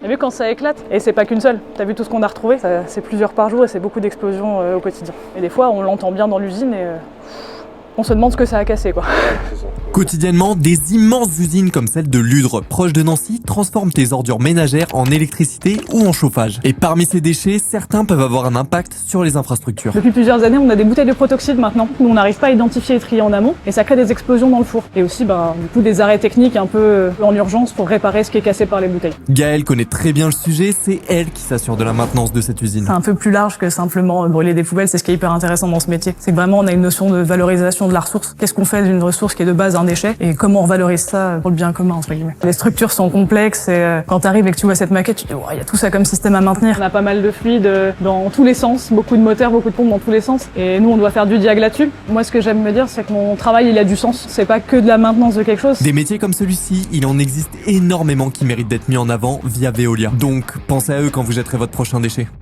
T'as vu quand ça éclate? Et c'est pas qu'une seule. T'as vu tout ce qu'on a retrouvé? C'est plusieurs par jour et c'est beaucoup d'explosions au quotidien. Et des fois, on l'entend bien dans l'usine et on se demande ce que ça a cassé, quoi. Quotidiennement, des immenses usines comme celle de Ludre, proche de Nancy, transforment tes ordures ménagères en électricité ou en chauffage. Et parmi ces déchets, certains peuvent avoir un impact sur les infrastructures. Depuis plusieurs années, on a des bouteilles de protoxyde maintenant. Nous, on n'arrive pas à identifier et trier en amont et ça crée des explosions dans le four. Et aussi, du coup, des arrêts techniques un peu en urgence pour réparer ce qui est cassé par les bouteilles. Gaëlle connaît très bien le sujet, c'est elle qui s'assure de la maintenance de cette usine. C'est un peu plus large que simplement brûler des poubelles, c'est ce qui est hyper intéressant dans ce métier. C'est que vraiment, on a une notion de valorisation de la ressource. Qu'est-ce qu'on fait d'une ressource qui est de base un déchet et comment on valorise ça pour le bien commun, entre guillemets. Les structures sont complexes et quand t'arrives et que tu vois cette maquette, tu te dis, il y a tout ça comme système à maintenir. On a pas mal de fluides dans tous les sens, beaucoup de moteurs, beaucoup de pompes dans tous les sens. Et nous, on doit faire du diag là-dessus. Moi, ce que j'aime me dire, c'est que mon travail, il a du sens. C'est pas que de la maintenance de quelque chose. Des métiers comme celui-ci, il en existe énormément qui méritent d'être mis en avant via Veolia. Donc, pensez à eux quand vous jetterez votre prochain déchet.